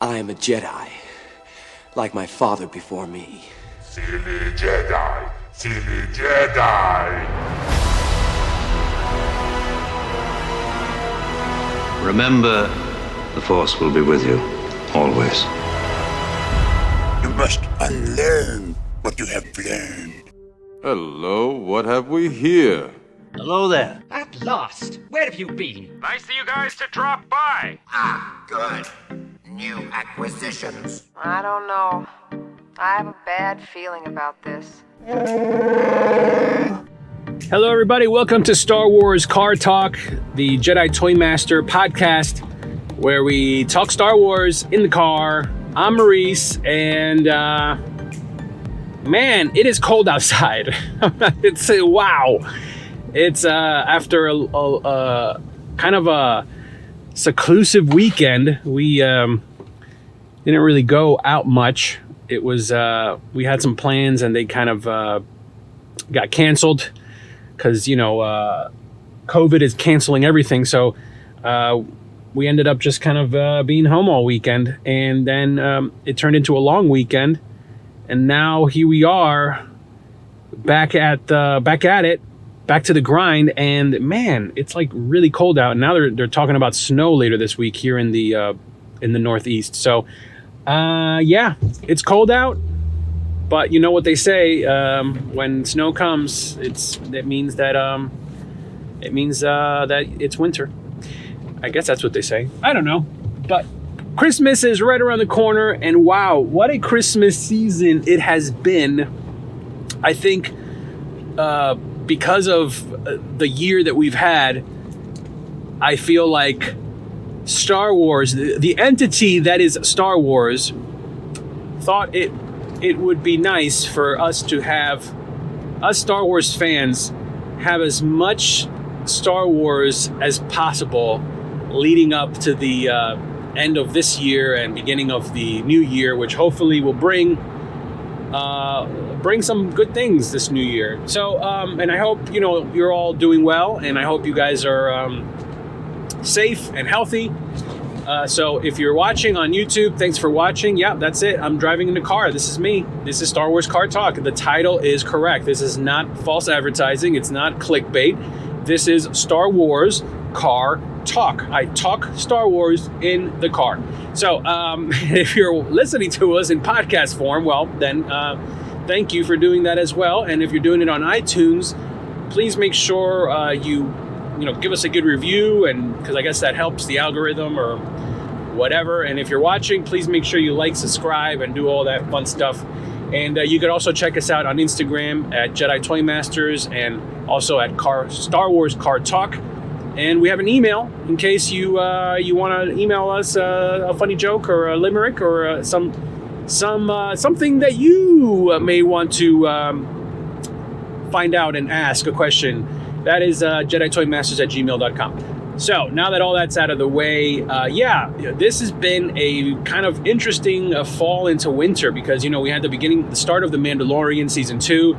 I am a Jedi, like my father before me. Silly Jedi! Silly Jedi! Remember, the Force will be with you, always. You must unlearn what you have learned. Hello, what have we here? Hello there. At last! Where have you been? Nice of you guys to drop by. Ah, good. New acquisitions. I don't know. I have a bad feeling about this. Hello, everybody. Welcome to Star Wars Car Talk, the Jedi Toy Master podcast, where we talk Star Wars in the car. I'm Maurice, and man, it is cold outside. It's wow. It's after a kind of a seclusive weekend. We didn't really go out much. It was we had some plans, and they kind of got canceled because COVID is canceling everything. So we ended up just kind of being home all weekend, and then it turned into a long weekend, and now here we are back at it. Back to the grind, and man, it's like really cold out. And now they're talking about snow later this week here in the Northeast. So, yeah, it's cold out, but you know what they say: when snow comes, it means that it's winter. I guess that's what they say. I don't know, but Christmas is right around the corner, and wow, what a Christmas season it has been. I think. Because of the year that we've had, I feel like Star Wars, the entity that is Star Wars, thought it would be nice for us to have, us Star Wars fans, have as much Star Wars as possible leading up to the end of this year and beginning of the new year, which hopefully will bring some good things this new year. So, and I hope, you're all doing well, and I hope you guys are safe and healthy. So if you're watching on YouTube, thanks for watching. Yeah, that's it. I'm driving in the car. This is me. This is Star Wars Car Talk. The title is correct. This is not false advertising. It's not clickbait. This is Star Wars Car Talk. I talk Star Wars in the car. So if you're listening to us in podcast form, well, then thank you for doing that as well. And if you're doing it on iTunes, please make sure you give us a good review, and because I guess that helps the algorithm or whatever. And if you're watching, please make sure you like, subscribe, and do all that fun stuff. And you can also check us out on Instagram at Jedi Toy Masters, and also at Star Wars Car Talk. And we have an email in case you want to email us a funny joke or a limerick or something that you may want to find out and ask a question. That is JediToyMasters@gmail.com. So now that all that's out of the way, this has been a kind of interesting fall into winter because we had the start of The Mandalorian season 2.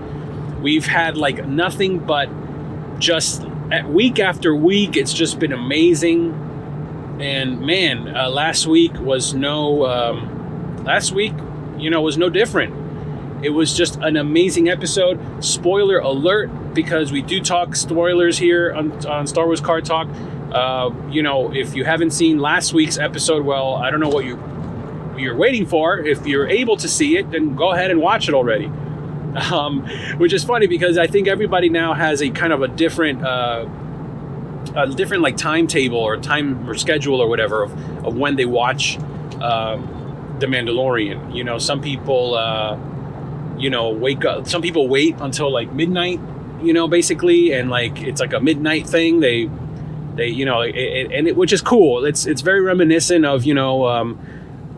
We've had like nothing but just week after week. It's just been amazing. And man, last week was no different. It was just an amazing episode. Spoiler alert, because we do talk spoilers here on Star Wars Car Talk. If you haven't seen last week's episode, well, I don't know what you're waiting for. If you're able to see it, then go ahead and watch it already. Which is funny because I think everybody now has a kind of a different like timetable or time or schedule or whatever of when they watch The Mandalorian. Some people wake up. Some people wait until like midnight, basically, and like it's like a midnight thing. They which is cool. It's very reminiscent of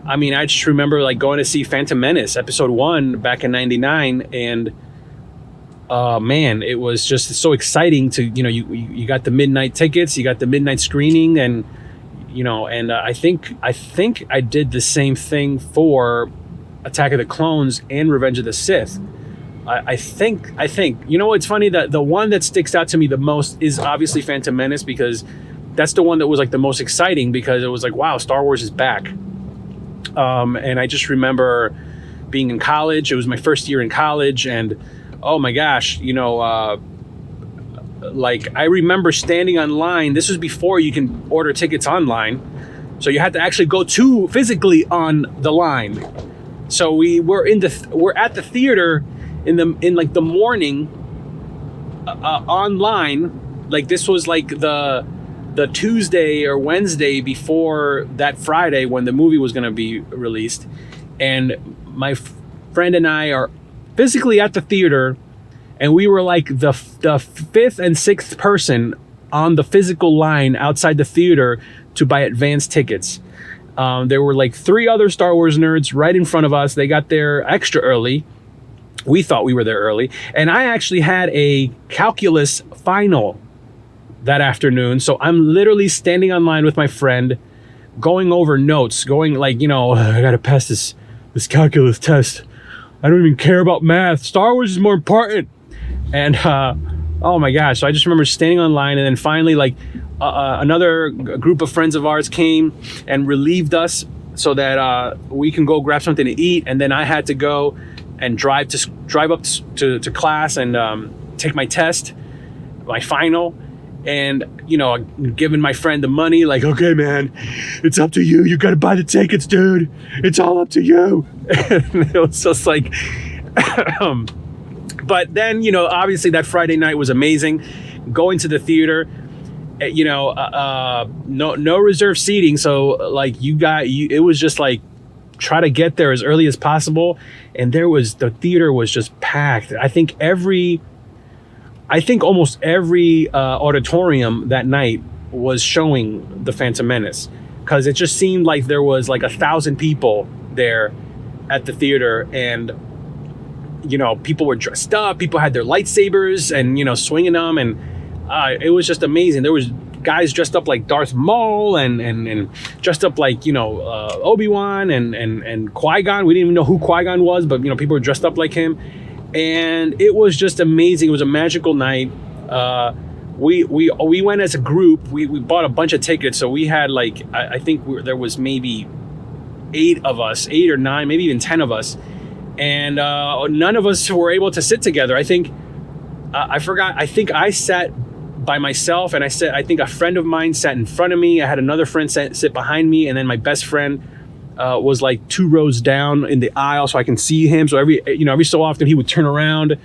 I just remember like going to see Phantom Menace episode 1 back in '99, and man, it was just so exciting to you got the midnight tickets, you got the midnight screening, and I think I did the same thing for Attack of the Clones and Revenge of the Sith. I think it's funny that the one that sticks out to me the most is obviously Phantom Menace, because that's the one that was like the most exciting, because it was like, wow, Star Wars is back. And I just remember being in college. It was my first year in college, and oh my gosh, like I remember standing online. This was before you can order tickets online, so you had to actually go to physically on the line. So we're at the theater in the morning online. Like this was like the Tuesday or Wednesday before that Friday when the movie was going to be released, and my friend and I are physically at the theater, and we were like the fifth and sixth person on the physical line outside the theater to buy advance tickets. There were like 3 other Star Wars nerds right in front of us. They got there extra early. We thought we were there early. And I actually had a calculus final that afternoon. So I'm literally standing online with my friend, going over notes, going like, I got to pass this calculus test. I don't even care about math. Star Wars is more important. And oh my gosh. So I just remember standing online, and then finally like another group of friends of ours came and relieved us so that we can go grab something to eat. And then I had to go and drive up to class and take my test, my final. And, giving my friend the money, like, okay, man, it's up to you. You got to buy the tickets, dude. It's all up to you. And it was just like, but then, obviously that Friday night was amazing. Going to the theater, no reserved seating. So like it was just like, try to get there as early as possible. And the theater was just packed. I think almost every auditorium that night was showing The Phantom Menace, because it just seemed like there was like 1,000 people there at the theater, and people were dressed up, people had their lightsabers and swinging them, and it was just amazing. There was guys dressed up like Darth Maul and dressed up like Obi-Wan and Qui-Gon. We didn't even know who Qui-Gon was, but people were dressed up like him. And it was just amazing. It was a magical night. We went as a group. We bought a bunch of tickets. So we had like, I think there was maybe 8 of us, 8 or 9, maybe even 10 of us. And none of us were able to sit together. I think, I forgot. I think I sat by myself, and I think a friend of mine sat in front of me. I had another friend sit behind me. And then my best friend was like 2 rows down in the aisle, so I can see him. So every so often he would turn around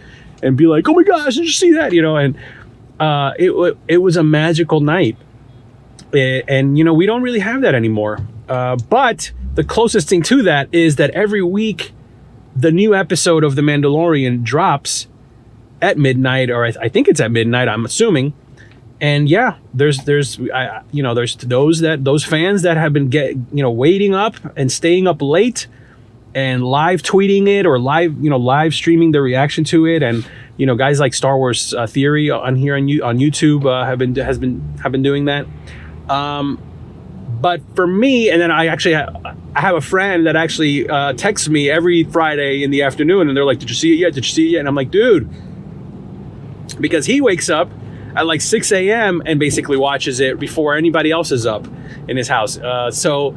and be like, "Oh my gosh, did you see that?" And it was a magical night. And we don't really have that anymore. But the closest thing to that is that every week the new episode of The Mandalorian drops at midnight, or I think it's at midnight, I'm assuming. And yeah, there's those fans that have been waiting up and staying up late and live tweeting it, or live streaming their reaction to it. And guys like Star Wars Theory on YouTube have been doing that. But for me, and then I have a friend that actually texts me every Friday in the afternoon, and they're like, "Did you see it yet? Did you see it yet?" And I'm like, "Dude," because he wakes up at like 6 a.m. and basically watches it before anybody else is up in his house. So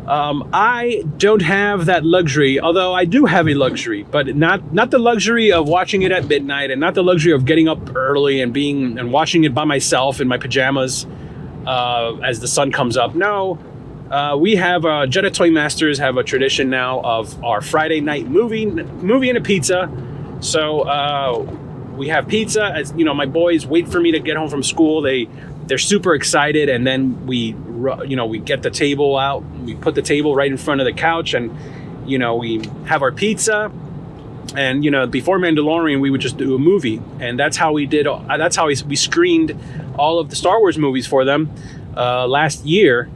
I don't have that luxury, although I do have a luxury, but not the luxury of watching it at midnight, and not the luxury of getting up early and watching it by myself in my pajamas as the sun comes up. No, we have Jedi Toy Masters have a tradition now of our Friday night movie and a pizza. So we have pizza. As my boys wait for me to get home from school. They're super excited, and then we get the table out. We put the table right in front of the couch, and we have our pizza. And before Mandalorian, we would just do a movie, and that's how we did. That's how we screened all of the Star Wars movies for them last year.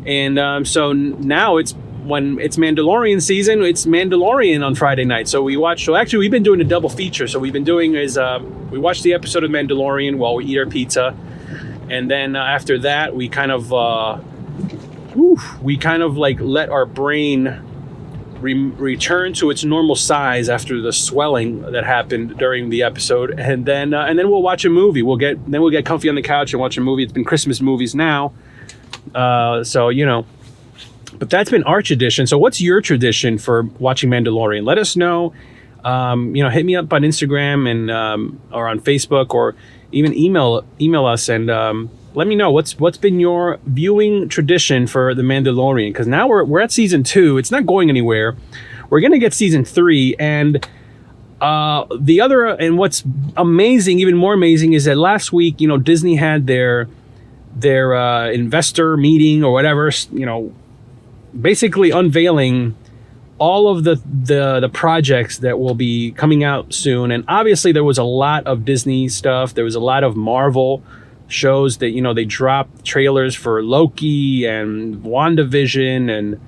And so now when it's Mandalorian season, it's Mandalorian on Friday night. So we watch. So actually, we've been doing a double feature. So we watch the episode of Mandalorian while we eat our pizza, and then after that, we kind of like let our brain return to its normal size after the swelling that happened during the episode, and then we'll watch a movie. We'll get comfy on the couch and watch a movie. It's been Christmas movies now, so. But that's been our tradition. So what's your tradition for watching Mandalorian? Let us know. Hit me up on Instagram and or on Facebook, or even email us and let me know what's been your viewing tradition for The Mandalorian. Because now we're at season 2. It's not going anywhere. We're gonna get season 3, and what's amazing, even more amazing, is that last week, Disney had their investor meeting or whatever, basically unveiling all of the projects that will be coming out soon. And obviously there was a lot of Disney stuff. There was a lot of Marvel shows that, they dropped trailers for Loki and WandaVision and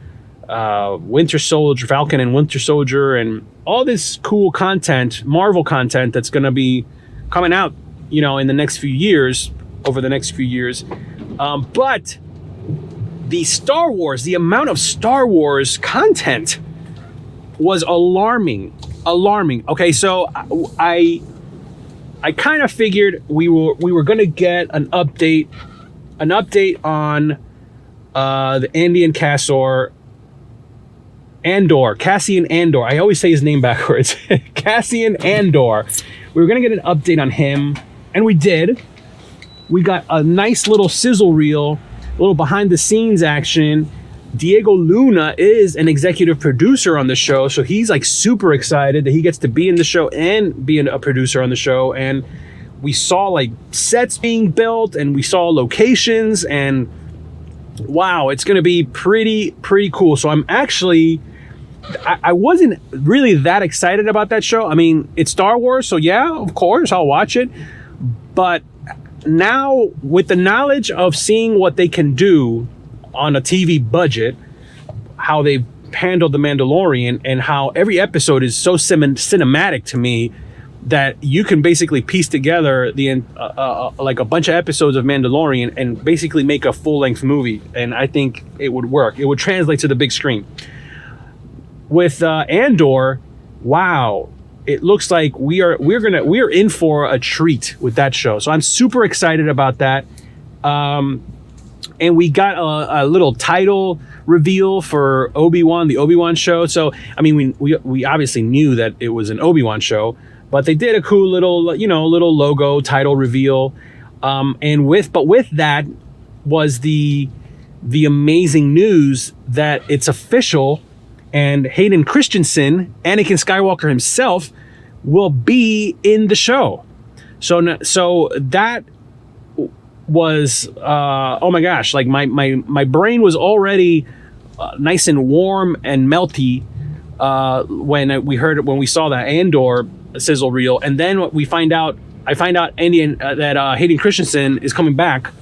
Winter Soldier, Falcon and Winter Soldier, and all this cool content, Marvel content that's going to be coming out, in the next few years, over the next few years. But the amount of Star Wars content was alarming. Okay, so I kind of figured we were going to get an update on the Cassian Andor. I always say his name backwards. Cassian Andor. We were going to get an update on him, and we did. We got a nice little sizzle reel, a little behind the scenes action. Diego Luna is an executive producer on the show, so he's like super excited that he gets to be in the show and being a producer on the show. And we saw like sets being built, and we saw locations, and wow, it's going to be pretty cool. So I'm actually, I wasn't really that excited about that show. I mean, it's Star Wars, so yeah, of course I'll watch it. But now, with the knowledge of seeing what they can do on a TV budget, how they've handled The Mandalorian, and how every episode is so cinematic to me that you can basically piece together like a bunch of episodes of Mandalorian and basically make a full-length movie. And I think it would work. It would translate to the big screen. With Andor, wow, it looks like we're in for a treat with that show. So I'm super excited about that. And we got a little title reveal for Obi-Wan, the Obi-Wan show. So I mean, we obviously knew that it was an Obi-Wan show, but they did a cool little logo title reveal. And with that was the amazing news that it's official, and Hayden Christensen, Anakin Skywalker himself, will be in the show. So that was oh my gosh, like my brain was already nice and warm and melty when we saw that Andor sizzle reel, and then I find out that Hayden Christensen is coming back,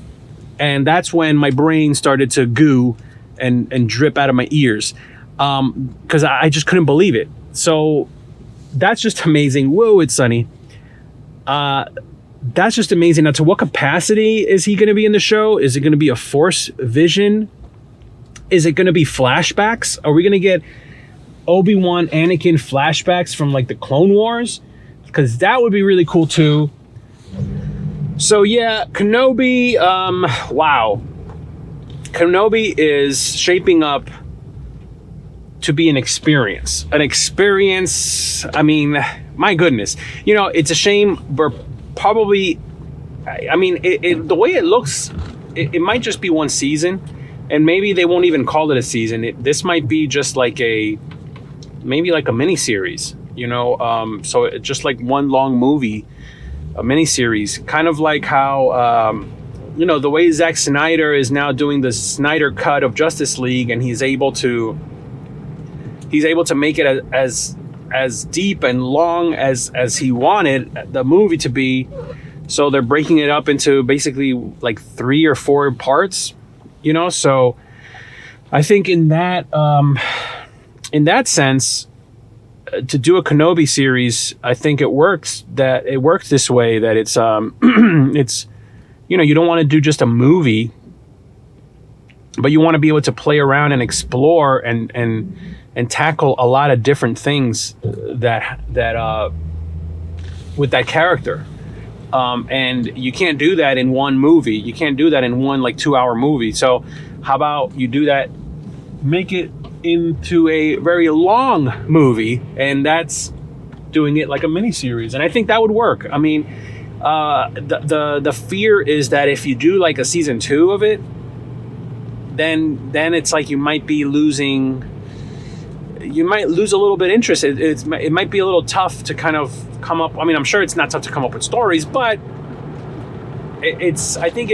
and that's when my brain started to goo and drip out of my ears, because I just couldn't believe it. So that's just amazing. Whoa, it's sunny. That's just amazing. Now, to what capacity is he going to be in the show? Is it going to be a Force vision? Is it going to be flashbacks? Are we going to get Obi-Wan, Anakin flashbacks from like the Clone Wars? Because that would be really cool too. So yeah, Kenobi, wow. Kenobi is shaping up to be an experience. I mean, my goodness. It's a shame we're probably, I mean, the way it looks, it might just be one season, and maybe they won't even call it a season. This might be just like maybe like a mini series, so it's just like one long movie, a mini series, kind of like how the way Zack Snyder is now doing the Snyder cut of Justice League, and he's able to make it as deep and long as he wanted the movie to be. So they're breaking it up into basically like 3 or 4 parts, so I think in that sense, to do a Kenobi series, I think it works this way, that it's it's you don't want to do just a movie, but you want to be able to play around and explore and tackle a lot of different things that with that character. And you can't do that in one movie. You can't do that in one like 2-hour movie. So how about you do that make it into a very long movie, and that's doing it like a miniseries. And I think that would work. I mean, the fear is that if you do like a season 2 of it, then it's like you might lose a little bit of interest. It might be a little tough to kind of come up. I mean, I'm sure it's not tough to come up with stories, but I think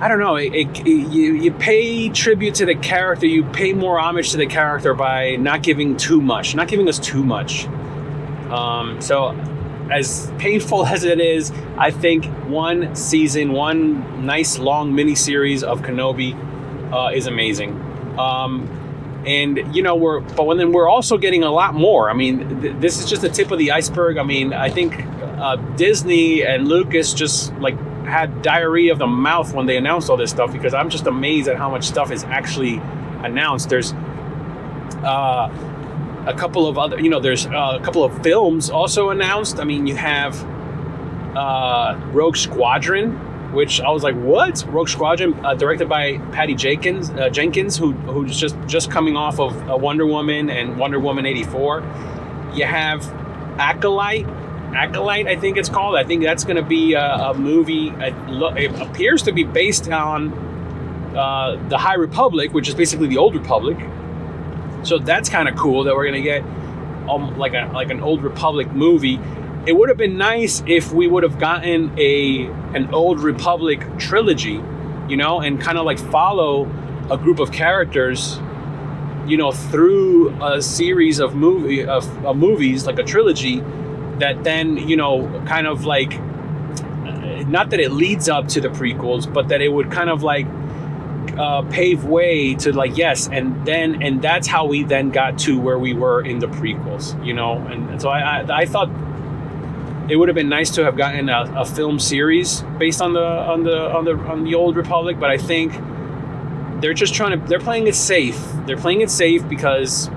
I don't know. You pay tribute to the character. You pay more homage to the character by not giving us too much. So, as painful as it is, I think one season, one nice long miniseries of Kenobi is amazing. And you know, we're also getting a lot more. I mean, this is just the tip of the iceberg. I mean, I think Disney and Lucas just like had diarrhea of the mouth when they announced all this stuff, because I'm just amazed at how much stuff is actually announced. There's a couple of other, there's a couple of films also announced. I mean, you have Rogue Squadron, which I was like, what? Rogue Squadron, directed by Patty Jenkins, who's just coming off of Wonder Woman and Wonder Woman 84. You have Acolyte, I think it's called. I think that's going to be a movie. It appears to be based on the High Republic, which is basically the Old Republic. So that's kind of cool that we're going to get like an Old Republic movie. It would have been nice if we would have gotten an Old Republic trilogy, and kind of like follow a group of characters, through a series of movies, like a trilogy. That then, kind of like, not that it leads up to the prequels, but that it would kind of like pave way to like, yes, and that's how we then got to where we were in the prequels, and so I thought it would have been nice to have gotten a film series based on the Old Republic, but I think they're just they're playing it safe. They're playing it safe because,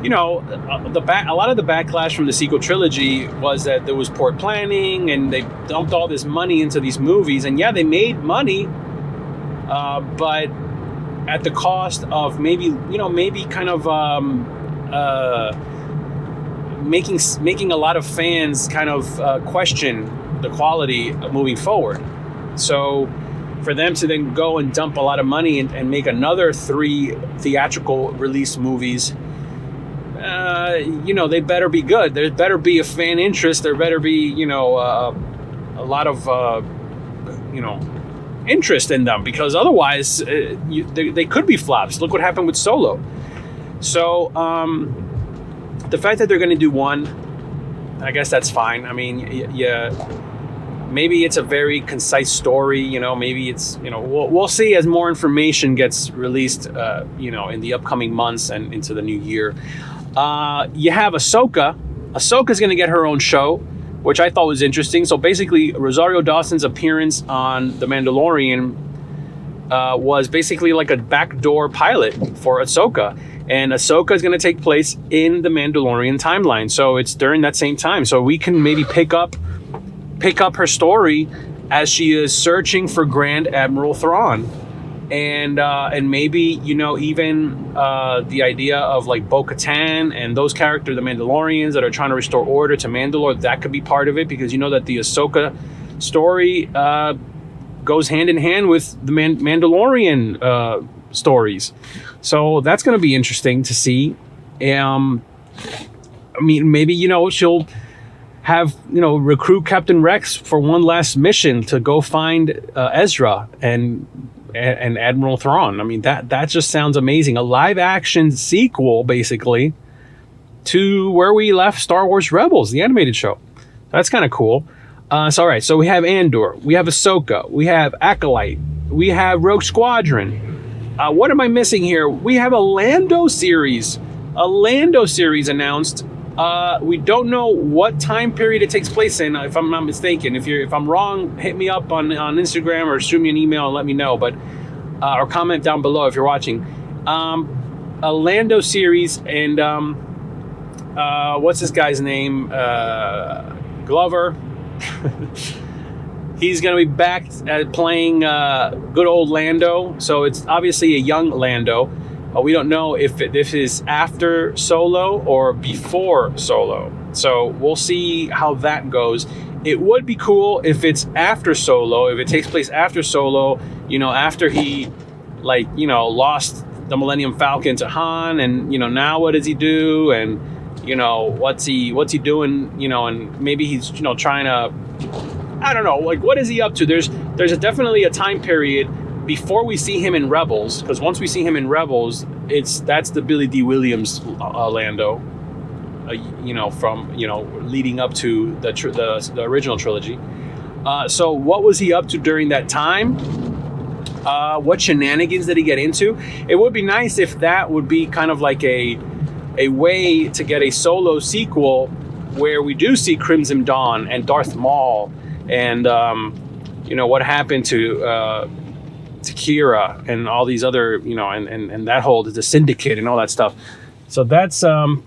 a lot of the backlash from the sequel trilogy was that there was poor planning and they dumped all this money into these movies. And yeah, they made money, but at the cost of maybe kind of making a lot of fans kind of question the quality of moving forward. So for them to then go and dump a lot of money and make another 3 theatrical release movies, they better be good. There better be a fan interest. There better be, a lot of, interest in them, because otherwise they could be flops. Look what happened with Solo. So the fact that they're going to do one, I guess that's fine. I mean, maybe it's a very concise story. Maybe it's, we'll see as more information gets released, in the upcoming months and into the new year. You have Ahsoka. Ahsoka's going to get her own show, which I thought was interesting. So basically, Rosario Dawson's appearance on The Mandalorian was basically like a backdoor pilot for Ahsoka. And Ahsoka is going to take place in the Mandalorian timeline. So it's during that same time. So we can maybe pick up her story as she is searching for Grand Admiral Thrawn. And maybe, even the idea of like Bo-Katan and those characters, the Mandalorians that are trying to restore order to Mandalore, that could be part of it, because that the Ahsoka story goes hand in hand with the Mandalorian stories. So that's going to be interesting to see. I mean, maybe, she'll have, recruit Captain Rex for one last mission to go find Ezra and Admiral Thrawn. I mean, that just sounds amazing. A live action sequel, basically, to where we left Star Wars Rebels, the animated show. That's kind of cool. So, all right. So we have Andor, we have Ahsoka, we have Acolyte, we have Rogue Squadron. What am I missing here? We have a Lando series announced. We don't know what time period it takes place in, if I'm not mistaken. If I'm wrong, hit me up on Instagram or shoot me an email and let me know. But or comment down below if you're watching. A Lando series, and what's this guy's name? Glover. He's going to be back at playing good old Lando. So it's obviously a young Lando. We don't know if this is after Solo or before Solo. So we'll see how that goes. It would be cool if it's after Solo, if it takes place after Solo, you know, after he, like, you know, lost the Millennium Falcon to Han, and, you know, now what does he do? And, you know, what's he doing, you know, and maybe he's, you know, trying to, I don't know, like, what is he up to? There's definitely a time period before we see him in Rebels, because once we see him in Rebels, that's the Billy D. Williams Lando, you know, from, you know, leading up to the original trilogy. So what was he up to during that time? What shenanigans did he get into? It would be nice if that would be kind of like a way to get a Solo sequel where we do see Crimson Dawn and Darth Maul and you know, what happened to Kira and all these other, you know, and that whole, the Syndicate and all that stuff. So that's going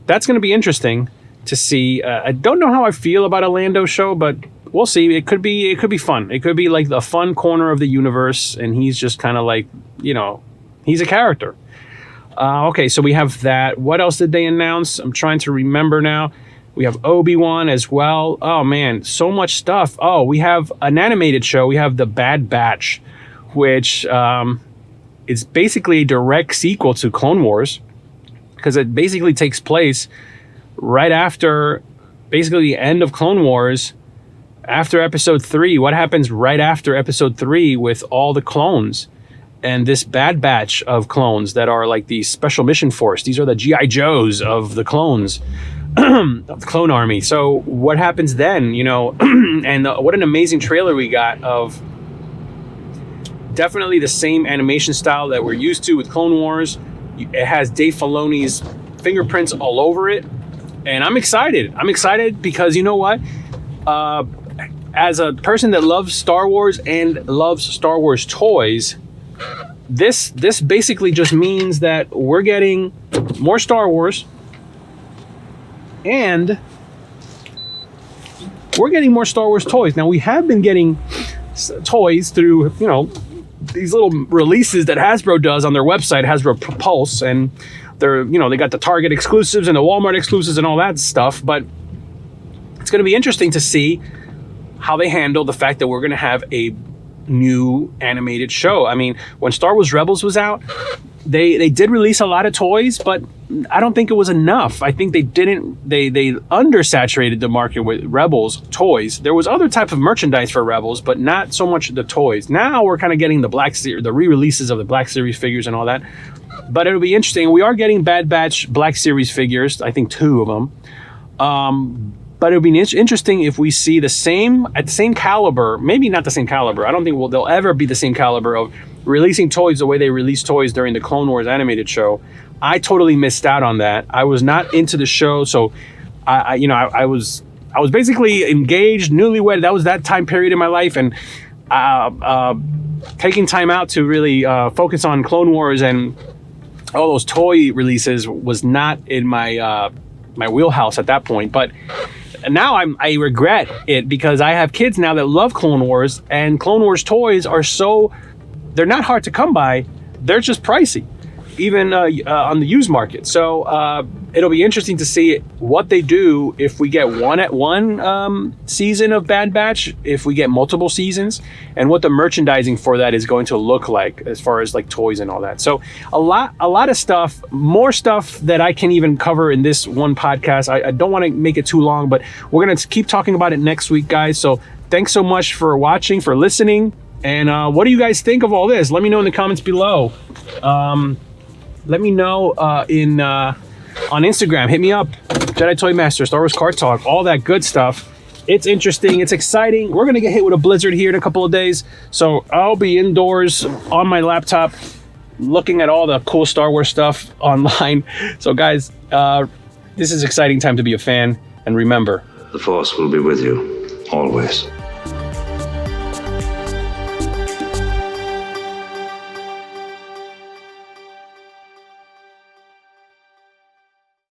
to be interesting to see. I don't know how I feel about a Lando show, but we'll see. It could be fun. It could be like the fun corner of the universe, and he's just kind of like, you know, he's a character. Okay, so we have that. What else did they announce? I'm trying to remember now. We have Obi-Wan as well. Oh man, so much stuff. Oh, we have an animated show. We have The Bad Batch, which is basically a direct sequel to Clone Wars, because it basically takes place right after basically the end of Clone Wars, after episode 3. What happens right after episode 3 with all the clones and this Bad Batch of clones that are like the Special Mission Force? These are the G.I. Joes of the clones, of the clone army. So what happens then, you know? And what an amazing trailer we got of definitely the same animation style that we're used to with Clone Wars. It has Dave Filoni's fingerprints all over it. And I'm excited. I'm excited because, you know what? As a person that loves Star Wars and loves Star Wars toys, this basically just means that we're getting more Star Wars, and we're getting more Star Wars toys. Now, we have been getting toys through, you know, these little releases that Hasbro does on their website, Hasbro Pulse, and they're, you know, they got the Target exclusives and the Walmart exclusives and all that stuff. But it's going to be interesting to see how they handle the fact that we're going to have a new animated show. I mean, when Star Wars Rebels was out, they did release a lot of toys, but I don't think it was enough. I think they undersaturated the market with Rebels toys. There was other type of merchandise for Rebels, but not so much the toys. Now we're kind of getting the Black Series, the re-releases of the Black Series figures and all that. But it'll be interesting. We are getting Bad Batch Black Series figures, I think 2 of them. But it'll be interesting if we see the same caliber, maybe not the same caliber. I don't think they'll ever be the same caliber of releasing toys the way they released toys during the Clone Wars animated show. I totally missed out on that. I was not into the show, so I was basically engaged, newlywed. That was that time period in my life, and taking time out to really focus on Clone Wars and all those toy releases was not in my wheelhouse at that point. But now I regret it because I have kids now that love Clone Wars, and Clone Wars toys are they're not hard to come by. They're just pricey, even on the used market. So it'll be interesting to see what they do if we get one season of Bad Batch, if we get multiple seasons, and what the merchandising for that is going to look like as far as like toys and all that. So a lot of stuff, more stuff that I can even cover in this one podcast. I don't want to make it too long, but we're going to keep talking about it next week, guys. So thanks so much for watching, for listening. And what do you guys think of all this? Let me know in the comments below. Let me know on Instagram. Hit me up, Jedi Toy Master, Star Wars Card Talk, all that good stuff. It's interesting. It's exciting. We're going to get hit with a blizzard here in a couple of days. So I'll be indoors on my laptop looking at all the cool Star Wars stuff online. So guys, this is an exciting time to be a fan. And remember, The Force will be with you, always.